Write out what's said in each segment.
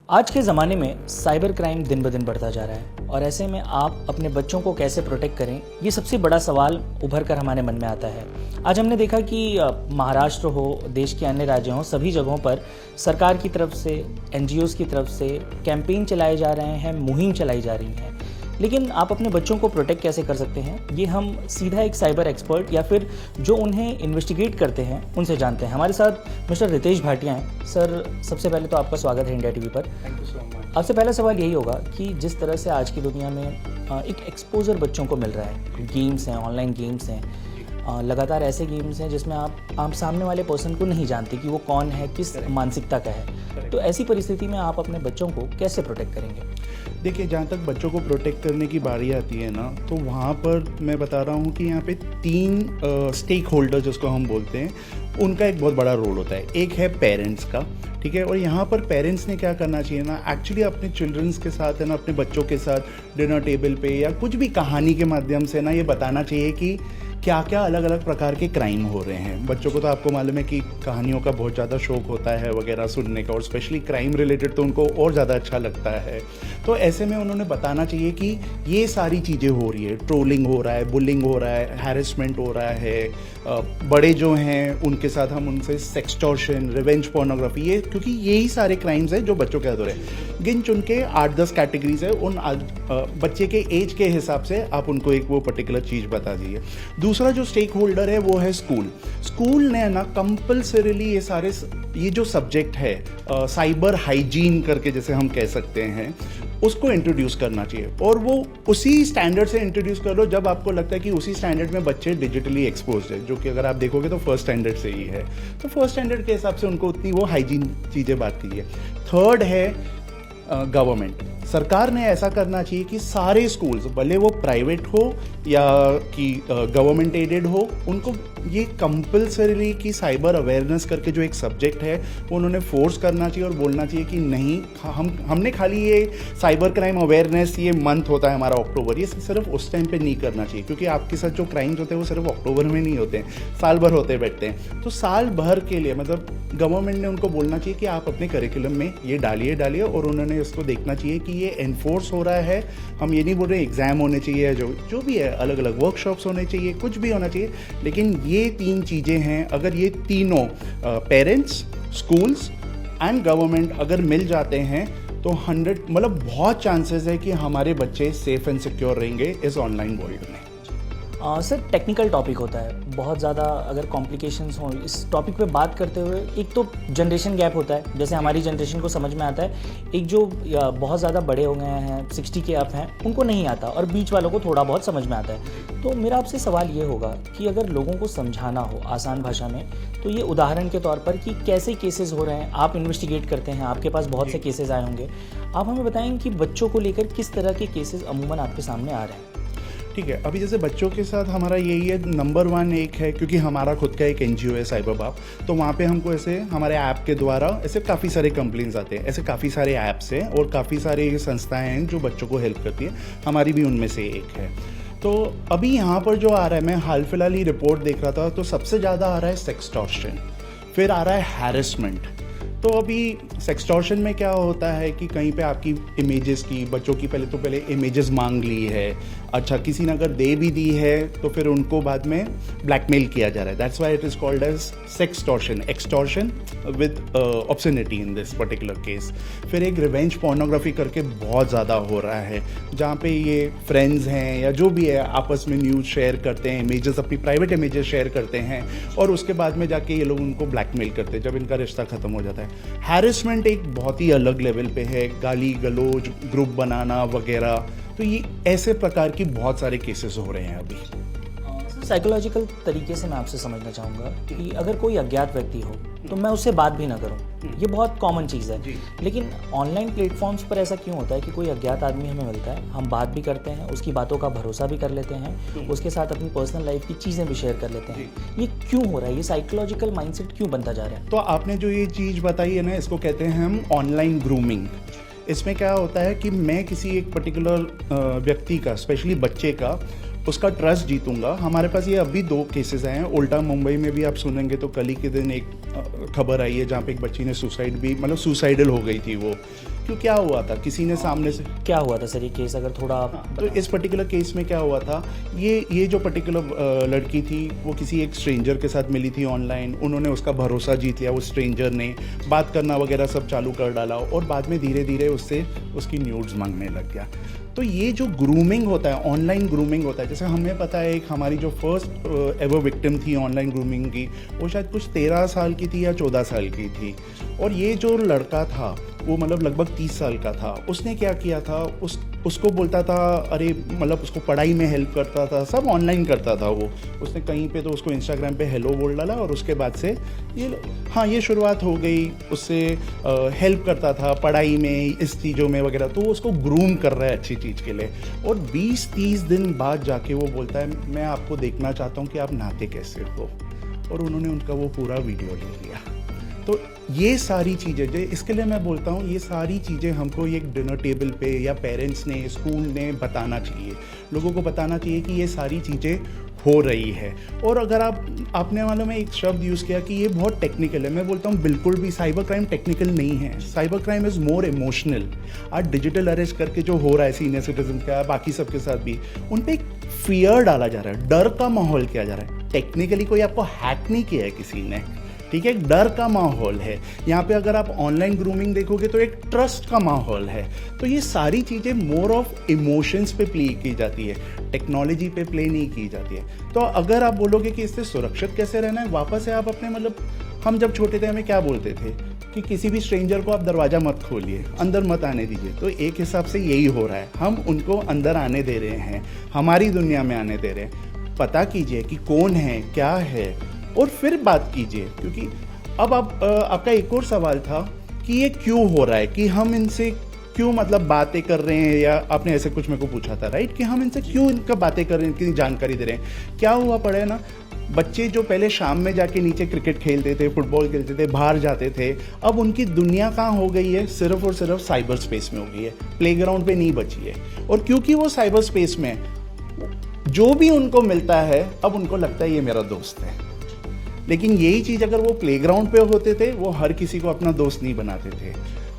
आज के ज़माने में साइबर क्राइम दिन ब दिन बढ़ता जा रहा है और ऐसे में आप अपने बच्चों को कैसे प्रोटेक्ट करें, ये सबसे बड़ा सवाल उभर कर हमारे मन में आता है। आज हमने देखा कि महाराष्ट्र हो, देश के अन्य राज्य हों, सभी जगहों पर सरकार की तरफ से, एनजीओज़ की तरफ से कैंपेन चलाए जा रहे हैं, मुहिम चलाई जा रही हैं। लेकिन आप अपने बच्चों को प्रोटेक्ट कैसे कर सकते हैं, ये हम सीधा एक साइबर एक्सपर्ट या फिर जो उन्हें इन्वेस्टिगेट करते हैं उनसे जानते हैं। हमारे साथ मिस्टर रितेश भाटिया हैं। सर, सबसे पहले तो आपका स्वागत है इंडिया टीवी पर। Thank you so much. आपसे पहला सवाल यही होगा कि जिस तरह से आज की दुनिया में एक एक्सपोजर बच्चों को मिल रहा है, गेम्स हैं, ऑनलाइन गेम्स हैं, लगातार ऐसे गेम्स हैं जिसमें आप सामने वाले पर्सन को नहीं जानते कि वो कौन है, किस मानसिकता का है। तो ऐसी परिस्थिति में आप अपने बच्चों को कैसे प्रोटेक्ट करेंगे? देखिए, जहाँ तक बच्चों को प्रोटेक्ट करने की बारी आती है ना, तो वहाँ पर मैं बता रहा हूँ कि यहाँ पे 3 स्टेक होल्डर जिसको हम बोलते हैं, उनका एक बहुत बड़ा रोल होता है। एक है पेरेंट्स का, ठीक है, और यहाँ पर पेरेंट्स ने क्या करना चाहिए ना, एक्चुअली अपने चिल्ड्रंस के साथ है ना, अपने बच्चों के साथ डिनर टेबल पे या कुछ भी कहानी के माध्यम से ना ये बताना चाहिए कि क्या क्या अलग अलग प्रकार के क्राइम हो रहे हैं। बच्चों को तो आपको मालूम है कि कहानियों का बहुत ज़्यादा शौक होता है वगैरह सुनने का, और स्पेशली क्राइम रिलेटेड तो उनको और ज़्यादा अच्छा लगता है। तो ऐसे में उन्होंने बताना चाहिए कि ये सारी चीज़ें हो रही है, ट्रोलिंग हो रहा है, बुलिंग हो रहा है, हैरेसमेंट हो रहा है, बड़े जो हैं उनके साथ हम उनसे सेक्सटॉर्शन, रिवेंज पोर्नोग्राफी, ये क्योंकि यही सारे क्राइम्स हैं जो बच्चों के अंदर है। गिन चुन के 8-10 कैटेगरीज है, उन बच्चे के एज के हिसाब से आप उनको एक वो पर्टिकुलर चीज़ बता दीजिए। दूसरा जो स्टेक होल्डर है वो है स्कूल ने ना कंपल्सरीली ये जो सब्जेक्ट है साइबर हाइजीन करके जैसे हम कह सकते हैं, उसको इंट्रोड्यूस करना चाहिए। और वो उसी स्टैंडर्ड से इंट्रोड्यूस कर लो जब आपको लगता है कि उसी स्टैंडर्ड में बच्चे डिजिटली एक्सपोज्ड है, जो कि अगर आप देखोगे तो फर्स्ट स्टैंडर्ड से ही है। तो फर्स्ट स्टैंडर्ड के हिसाब से उनको उतनी वो हाइजीन चीज़ें बात कीजिए। थर्ड है गवर्नमेंट। सरकार ने ऐसा करना चाहिए कि सारे स्कूल्स, भले वो प्राइवेट हो या कि गवर्नमेंट एडेड हो, उनको ये कंपल्सरीली कि साइबर अवेयरनेस करके जो एक सब्जेक्ट है वो उन्होंने फोर्स करना चाहिए और बोलना चाहिए कि नहीं, हमने खाली ये साइबर क्राइम अवेयरनेस, ये मंथ होता है हमारा अक्टूबर, ये सिर्फ उस टाइम पे नहीं करना चाहिए, क्योंकि आपके साथ जो क्राइम्स होते हैं वो सिर्फ अक्टूबर में नहीं होते हैं, साल भर होते बैठते हैं। तो साल भर के लिए मतलब गवर्नमेंट ने उनको बोलना चाहिए कि आप अपने करिकुलम में ये डालिए, और उन्होंने इसको देखना चाहिए कि ये एनफोर्स हो रहा है। हम ये नहीं बोल रहे एग्जाम होने चाहिए, जो भी है, अलग अलग वर्कशॉप्स होने चाहिए, कुछ भी होना चाहिए, लेकिन ये 3 चीज़ें हैं। अगर ये तीनों पेरेंट्स, स्कूल्स एंड गवर्नमेंट अगर मिल जाते हैं तो 100 मतलब बहुत चांसेस है कि हमारे बच्चे सेफ एंड सिक्योर रहेंगे इस ऑनलाइन वर्ल्ड में। सर, टेक्निकल टॉपिक होता है, बहुत ज़्यादा अगर कॉम्प्लिकेशंस हों इस टॉपिक पे बात करते हुए, एक तो जनरेशन गैप होता है, जैसे हमारी जनरेशन को समझ में आता है, एक जो बहुत ज़्यादा बड़े हो गए हैं, 60 के अप हैं, उनको नहीं आता, और बीच वालों को थोड़ा बहुत समझ में आता है। तो मेरा आपसे सवाल ये होगा कि अगर लोगों को समझाना हो आसान भाषा में, तो ये उदाहरण के तौर पर कि कैसे केसेस हो रहे हैं, आप इन्वेस्टिगेट करते हैं, आपके पास बहुत से केसेस आए होंगे, आप हमें बताएं कि बच्चों को लेकर किस तरह के केसेस अमूमन आपके सामने आ रहे हैं। ठीक है, अभी जैसे बच्चों के साथ हमारा यही है, नंबर 1 एक है, क्योंकि हमारा खुद का एक एनजीओ है साइबर बाप, तो वहाँ पे हमको ऐसे हमारे ऐप के द्वारा ऐसे काफ़ी सारे कंप्लेंट्स आते हैं। ऐसे काफ़ी सारे ऐप्स हैं और काफ़ी सारे संस्थाएं हैं जो बच्चों को हेल्प करती है, हमारी भी उनमें से एक है। तो अभी यहाँ पर जो आ रहा है, मैं हाल फिलहाल ही रिपोर्ट देख रहा था, तो सबसे ज़्यादा आ रहा है सेक्सटॉर्शन, फिर आ रहा है हैरेसमेंट। तो अभी सेक्सटॉर्शन में क्या होता है कि कहीं पे आपकी इमेजेस की, बच्चों की पहले इमेजेस मांग ली है, अच्छा किसी ने अगर दे भी दी है तो फिर उनको बाद में ब्लैकमेल किया जा रहा है। That's why it is called as sextortion, extortion with obscenity in this particular case. फिर एक रिवेंज पोर्नोग्राफी करके बहुत ज़्यादा हो रहा है, जहाँ पे ये फ्रेंड्स हैं या जो भी है आपस में न्यूज़ शेयर करते हैं, इमेजेस, अपनी प्राइवेट इमेजेस शेयर करते हैं, और उसके बाद में जाके ये लोग उनको ब्लैकमेल करते हैं जब इनका रिश्ता ख़त्म हो जाता है। हैरेसमेंट एक बहुत ही अलग लेवल पे है, गाली गलौज, ग्रुप बनाना वगैरह। तो ये ऐसे प्रकार की बहुत सारे केसेस हो रहे हैं अभी। साइकोलॉजिकल तरीके से मैं आपसे समझना चाहूँगा कि अगर कोई अज्ञात व्यक्ति हो तो मैं उससे बात भी ना करूँ, ये बहुत कॉमन चीज़ है। लेकिन ऑनलाइन प्लेटफॉर्म्स पर ऐसा क्यों होता है कि कोई अज्ञात आदमी हमें मिलता है, हम बात भी करते हैं, उसकी बातों का भरोसा भी कर लेते हैं, उसके साथ अपनी पर्सनल लाइफ की चीज़ें भी शेयर कर लेते हैं। ये क्यों हो रहा है? ये साइकोलॉजिकल माइंडसेट क्यों बनता जा रहा है? तो आपने जो ये चीज़ बताई है ना, इसको कहते हैं हम ऑनलाइन ग्रूमिंग। इसमें क्या होता है कि मैं किसी एक पर्टिकुलर व्यक्ति का, स्पेशली बच्चे का, उसका ट्रस्ट जीतूंगा। हमारे पास ये अभी 2 केसेस आए हैं। उल्टा मुंबई में भी आप सुनेंगे तो कल ही के दिन एक खबर आई है जहाँ पे एक बच्ची ने सुसाइडल हो गई थी वो, क्यों क्या हुआ था, किसी ने सामने से क्या हुआ था सर ये केस, अगर थोड़ा आप तो इस पर्टिकुलर केस में क्या हुआ था, ये जो पर्टिकुलर लड़की थी वो किसी एक स्ट्रेंजर के साथ मिली थी ऑनलाइन, उन्होंने उसका भरोसा जीत लिया, वो स्ट्रेंजर ने बात करना वगैरह सब चालू कर डाला और बाद में धीरे धीरे उससे उसकी न्यूड्स मांगने लग गया। तो ये जो ग्रूमिंग होता है, ऑनलाइन ग्रूमिंग होता है, जैसे हमें पता है एक हमारी जो फर्स्ट एवर विक्टिम थी ऑनलाइन ग्रूमिंग की, वो शायद कुछ 13 साल की थी या 14 साल की थी, और ये जो लड़का था वो मतलब लगभग 30 साल का था। उसने क्या किया था, उसको बोलता था, अरे मतलब उसको पढ़ाई में हेल्प करता था, सब ऑनलाइन करता था वो। उसने कहीं पे तो उसको इंस्टाग्राम पे हेलो बोल डाला और उसके बाद से ये शुरुआत हो गई, उससे हेल्प करता था पढ़ाई में, इस चीज़ों में वगैरह, तो वो उसको ग्रूम कर रहा है अच्छी चीज़ के लिए। और 20-30 दिन बाद जाके वो बोलता है मैं आपको देखना चाहता हूँ कि आप नहाते कैसे हो, और उन्होंने उनका वो पूरा वीडियो ले लिया। तो ये सारी चीज़ें, जो इसके लिए मैं बोलता हूँ, ये सारी चीज़ें हमको एक डिनर टेबल पे या पेरेंट्स ने, स्कूल ने बताना चाहिए, लोगों को बताना चाहिए कि ये सारी चीज़ें हो रही है। और अगर आपने वालों में एक शब्द यूज़ किया कि ये बहुत टेक्निकल है, मैं बोलता हूँ बिल्कुल भी साइबर क्राइम टेक्निकल नहीं है। Cyber crime is more emotional. आज डिजिटल अरेस्ट करके जो हो रहा है सीनियर सिटीजन का, बाकी सबके साथ भी, उन पर एक फियर डाला जा रहा है, डर का माहौल किया जा रहा है। टेक्निकली कोई आपको हैक नहीं किया है किसी ने, ठीक है, एक डर का माहौल है यहाँ पे। अगर आप ऑनलाइन ग्रूमिंग देखोगे तो एक ट्रस्ट का माहौल है। तो ये सारी चीज़ें मोर ऑफ इमोशंस पे प्ले की जाती है, टेक्नोलॉजी पे प्ले नहीं की जाती है। तो अगर आप बोलोगे कि इससे सुरक्षित कैसे रहना है, वापस से आप अपने मतलब, हम जब छोटे थे हमें क्या बोलते थे कि किसी भी स्ट्रेंजर को आप दरवाज़ा मत खोलिए, अंदर मत आने दीजिए। तो एक हिसाब से यही हो रहा है, हम उनको अंदर आने दे रहे हैं, हमारी दुनिया में आने दे रहे हैं। पता कीजिए कि कौन है, क्या है, और फिर बात कीजिए। क्योंकि अब आपका एक और सवाल था कि ये क्यों हो रहा है, कि हम इनसे क्यों मतलब बातें कर रहे हैं, या आपने ऐसे कुछ मेरे को पूछा था, राइट, कि हम इनसे क्यों इनका बातें कर रहे हैं, इनकी जानकारी दे रहे हैं। क्या हुआ पड़ा है ना, बच्चे जो पहले शाम में जाके नीचे क्रिकेट खेलते थे, फुटबॉल खेलते थे, बाहर जाते थे, अब उनकी दुनिया कहाँ हो गई है, सिर्फ और सिर्फ साइबर स्पेस में हो गई है, प्लेग्राउंड पे नहीं बची है। और क्योंकि वो साइबर स्पेस में जो भी उनको मिलता है, अब उनको लगता है ये मेरा दोस्त है। लेकिन यही चीज़ अगर वो प्लेग्राउंड पे होते थे, वो हर किसी को अपना दोस्त नहीं बनाते थे,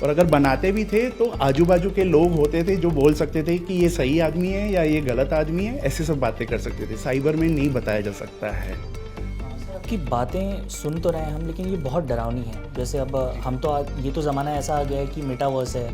और अगर बनाते भी थे तो आजू बाजू के लोग होते थे जो बोल सकते थे कि ये सही आदमी है या ये गलत आदमी है, ऐसे सब बातें कर सकते थे। साइबर में नहीं बताया जा सकता है। आपकी बातें सुन तो रहे हैं हम, लेकिन ये बहुत डरावनी है। जैसे अब हम तो ये तो ज़माना ऐसा आ गया है कि मेटावर्स है,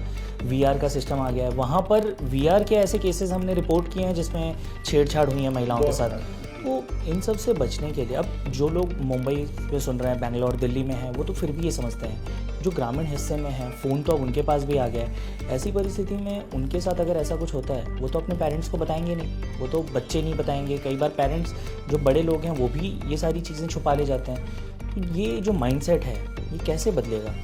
VR का सिस्टम आ गया है, वहाँ पर VR के ऐसे केसेस हमने रिपोर्ट किए हैं जिसमें छेड़छाड़ हुई है महिलाओं के साथ। तो इन सब से बचने के लिए अब जो लोग मुंबई पे सुन रहे हैं, बेंगलोर, दिल्ली में हैं, वो तो फिर भी ये समझते हैं। जो ग्रामीण हिस्से में हैं, फ़ोन तो अब उनके पास भी आ गया है। ऐसी परिस्थिति में उनके साथ अगर ऐसा कुछ होता है, वो तो अपने पेरेंट्स को बताएंगे नहीं, वो तो बच्चे नहीं बताएंगे। कई बार पेरेंट्स जो बड़े लोग हैं वो भी ये सारी चीज़ें छुपा ले जाते हैं। तो ये जो माइंडसेट है, ये कैसे बदलेगा?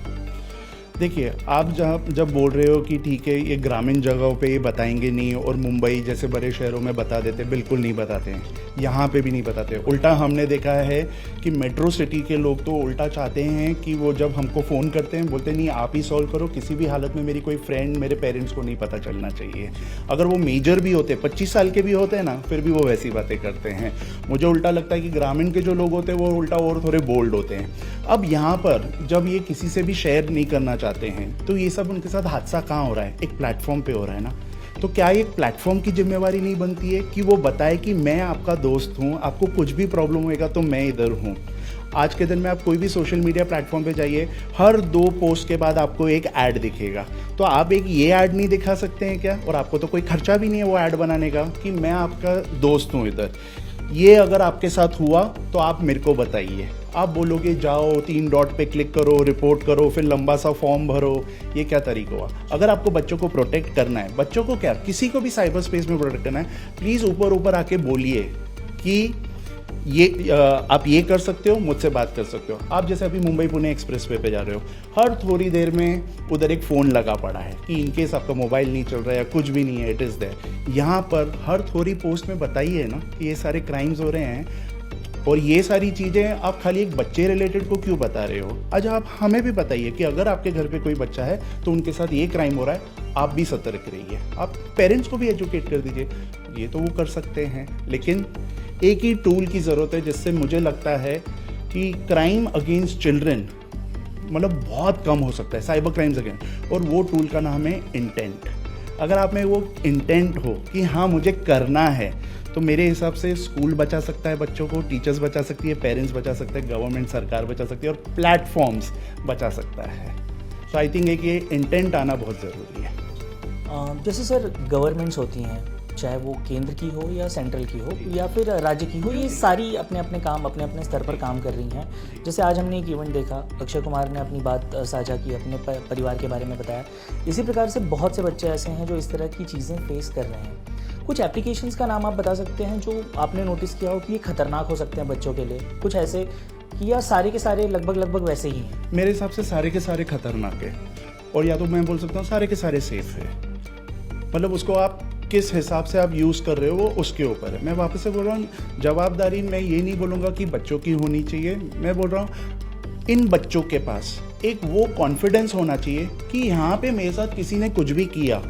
देखिए, आप जब बोल रहे हो कि ठीक है ये ग्रामीण जगहों पे ये बताएंगे नहीं और मुंबई जैसे बड़े शहरों में बता देते, बिल्कुल नहीं बताते हैं, यहाँ पे भी नहीं बताते। उल्टा हमने देखा है कि मेट्रो सिटी के लोग तो उल्टा चाहते हैं कि वो जब हमको फ़ोन करते हैं बोलते नहीं आप ही सॉल्व करो, किसी भी हालत में मेरी कोई फ्रेंड, मेरे पेरेंट्स को नहीं पता चलना चाहिए। अगर वो मेजर भी होते, 25 साल के भी होते हैं ना, फिर भी वो वैसी बातें करते हैं। मुझे उल्टा लगता है कि ग्रामीण के जो लोग होते हैं वो उल्टा और थोड़े बोल्ड होते हैं। अब यहाँ पर जब ये किसी से भी शेयर नहीं करना चाहते हैं, तो ये सब उनके साथ हादसा कहाँ हो रहा है, एक प्लेटफॉर्म पे हो रहा है ना। तो क्या एक प्लेटफॉर्म की जिम्मेवारी नहीं बनती है कि वो बताए कि मैं आपका दोस्त हूँ, आपको कुछ भी प्रॉब्लम होएगा तो मैं इधर हूँ। आज के दिन में आप कोई भी सोशल मीडिया प्लेटफॉर्म पे जाइए, हर 2 पोस्ट के बाद आपको एक ऐड दिखेगा। तो आप एक ये ऐड नहीं दिखा सकते हैं क्या? और आपको तो कोई खर्चा भी नहीं है वो ऐड बनाने का कि मैं आपका दोस्त हूँ इधर। ये अगर आपके साथ हुआ तो आप मेरे को बताइए। आप बोलोगे जाओ 3 डॉट पे क्लिक करो, रिपोर्ट करो, फिर लंबा सा फॉर्म भरो, ये क्या तरीका हुआ? अगर आपको बच्चों को प्रोटेक्ट करना है, बच्चों को क्या, किसी को भी साइबर स्पेस में प्रोटेक्ट करना है, प्लीज़ ऊपर आके बोलिए कि ये आप ये कर सकते हो, मुझसे बात कर सकते हो। आप जैसे अभी मुंबई पुणे एक्सप्रेस वे पे जा रहे हो, हर थोड़ी देर में उधर एक फ़ोन लगा पड़ा है कि इनकेस आपका मोबाइल नहीं चल रहा है या कुछ भी नहीं है, इट इज़ देयर। यहाँ पर हर थोड़ी पोस्ट में बताइए ना कि ये सारे क्राइम्स हो रहे हैं, और ये सारी चीज़ें आप खाली एक बच्चे रिलेटेड को क्यों बता रहे हो? आज आप हमें भी बताइए कि अगर आपके घर पे कोई बच्चा है तो उनके साथ ये क्राइम हो रहा है, आप भी सतर्क रहिए। आप पेरेंट्स को भी एजुकेट कर दीजिए। ये तो वो कर सकते हैं, लेकिन एक ही टूल की ज़रूरत है जिससे मुझे लगता है कि क्राइम अगेंस्ट चिल्ड्रन मतलब बहुत कम हो सकता है साइबर क्राइम्स अगेंस्ट। और वो टूल का नाम है इंटेंट। अगर आप में वो इंटेंट हो कि हाँ मुझे करना है, तो मेरे हिसाब से स्कूल बचा सकता है बच्चों को, टीचर्स बचा सकती है, पेरेंट्स बचा सकते हैं, गवर्नमेंट सरकार बचा सकती है और प्लेटफॉर्म्स बचा सकता है। तो आई थिंक एक ये इंटेंट आना बहुत ज़रूरी है। जैसे सर गवर्नमेंट्स होती हैं, चाहे वो केंद्र की हो या सेंट्रल की हो या फिर राज्य की हो, ये सारी अपने अपने काम अपने अपने स्तर पर काम कर रही हैं। जैसे आज हमने एक इवेंट देखा, अक्षय कुमार ने अपनी बात साझा की, अपने परिवार के बारे में बताया। इसी प्रकार से बहुत से बच्चे ऐसे हैं जो इस तरह की चीज़ें फेस कर रहे हैं। कुछ एप्लीकेशंस का नाम आप बता सकते हैं जो आपने नोटिस किया हो कि ये खतरनाक हो सकते हैं बच्चों के लिए, कुछ ऐसे कि या सारे के सारे लगभग वैसे ही हैं? मेरे हिसाब से सारे के सारे खतरनाक है, और या तो मैं बोल सकता हूँ सारे के सारे सेफ है। मतलब उसको आप किस हिसाब से आप यूज़ कर रहे हो वो उसके ऊपर है। मैं वापस से बोल रहा हूँ, जवाबदारी मैं ये नहीं बोलूँगा कि बच्चों की होनी चाहिए, मैं बोल रहा हूँ इन बच्चों के पास एक वो कॉन्फिडेंस होना चाहिए कि यहाँ पे मेरे साथ किसी ने कुछ भी किया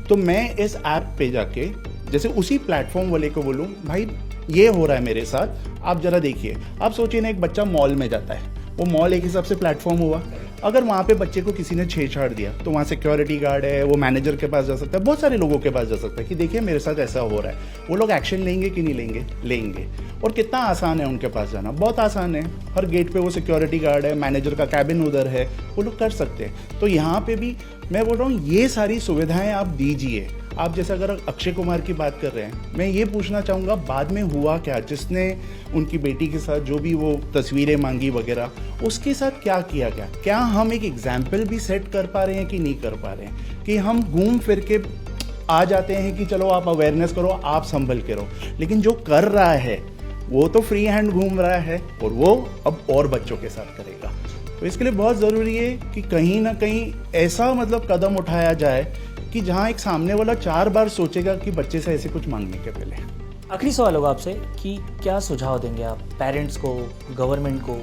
तो मैं इस ऐप पे जाके जैसे उसी प्लेटफॉर्म वाले को बोलूँ, भाई ये हो रहा है मेरे साथ, आप ज़रा देखिए। आप सोचिए ना, एक बच्चा मॉल में जाता है, वो मॉल एक हिसाब से प्लेटफॉर्म हुआ। अगर वहाँ पे बच्चे को किसी ने छेड़छाड़ दिया तो वहाँ सिक्योरिटी गार्ड है, वो मैनेजर के पास जा सकता है, बहुत सारे लोगों के पास जा सकता है कि देखिए मेरे साथ ऐसा हो रहा है। वो लोग एक्शन लेंगे कि नहीं लेंगे? लेंगे। और कितना आसान है उनके पास जाना, बहुत आसान है। हर गेट पे वो सिक्योरिटी गार्ड है, मैनेजर का कैबिन उधर है, वो लोग कर सकते हैं। तो यहाँ पे भी मैं बोल रहा हूँ ये सारी सुविधाएं आप दीजिए। आप जैसे अगर अक्षय कुमार की बात कर रहे हैं, मैं ये पूछना चाहूँगा बाद में हुआ क्या, जिसने उनकी बेटी के साथ जो भी वो तस्वीरें मांगी वगैरह, उसके साथ क्या किया गया? क्या हम एक एग्जाम्पल भी सेट कर पा रहे हैं कि नहीं कर पा रहे हैं? कि हम घूम फिर के आ जाते हैं कि चलो आप अवेयरनेस करो, आप संभल के रहो, लेकिन जो कर रहा है वो तो फ्री हैंड घूम रहा है और वो अब और बच्चों के साथ करेगा। तो इसके लिए बहुत ज़रूरी है कि कहीं ना कहीं ऐसा मतलब कदम उठाया जाए कि जहाँ एक सामने वाला 4 बार सोचेगा कि बच्चे से ऐसे कुछ मांगने के पहले। आखिरी सवाल होगा आपसे कि क्या सुझाव देंगे आप पेरेंट्स को, गवर्नमेंट को,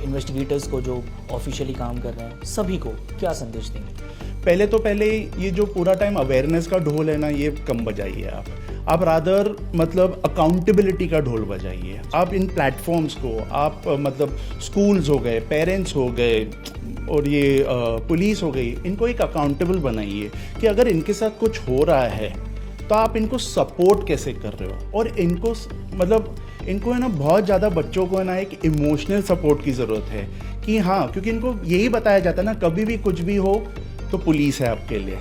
इन्वेस्टिगेटर्स को जो ऑफिशियली काम कर रहे हैं, सभी को क्या संदेश देंगे? पहले ये जो पूरा टाइम अवेयरनेस का ढोल है ना, ये कम बजाइए आप रादर मतलब अकाउंटेबिलिटी का ढोल बजाइए। आप इन प्लेटफॉर्म्स को आप मतलब स्कूल्स हो गए, पेरेंट्स हो गए और ये पुलिस हो गई, इनको एक अकाउंटेबल बनाइए कि अगर इनके साथ कुछ हो रहा है तो आप इनको सपोर्ट कैसे कर रहे हो। और इनको मतलब इनको है ना बहुत ज़्यादा बच्चों को है ना एक इमोशनल सपोर्ट की ज़रूरत है कि हाँ, क्योंकि इनको यही बताया जाता है ना कभी भी कुछ भी हो तो पुलिस है आपके लिए।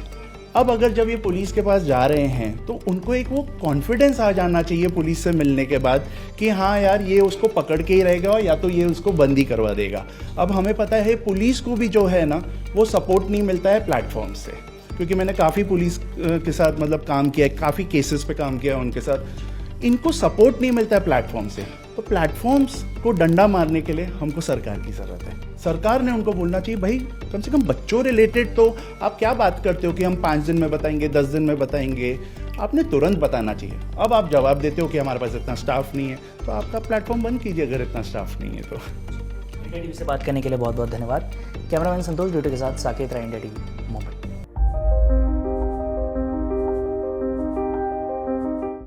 अब अगर जब ये पुलिस के पास जा रहे हैं तो उनको एक वो कॉन्फिडेंस आ जाना चाहिए पुलिस से मिलने के बाद कि हाँ यार ये उसको पकड़ के ही रहेगा या तो ये उसको बंदी करवा देगा। अब हमें पता है पुलिस को भी जो है ना वो सपोर्ट नहीं मिलता है प्लेटफॉर्म से, क्योंकि मैंने काफ़ी पुलिस के साथ मतलब काम किया है, काफ़ी केसेस पे काम किया है उनके साथ, इनको सपोर्ट नहीं मिलता है प्लेटफॉर्म से। तो प्लेटफॉर्म्स को डंडा मारने के लिए हमको सरकार की ज़रूरत है। सरकार ने उनको बोलना चाहिए भाई कम से कम बच्चों रिलेटेड तो आप क्या बात करते हो कि हम 5 दिन में बताएंगे, 10 दिन में बताएंगे, आपने तुरंत बताना चाहिए। अब आप जवाब देते हो कि हमारे पास इतना स्टाफ नहीं है, तो आपका प्लेटफॉर्म बंद कीजिए अगर इतना स्टाफ नहीं है तो। इंडिया टीवी से बात करने के लिए बहुत बहुत धन्यवाद। कैमरामैन संतोष ड्यूटी के साथ साकेत राय, इंडिया टीवी।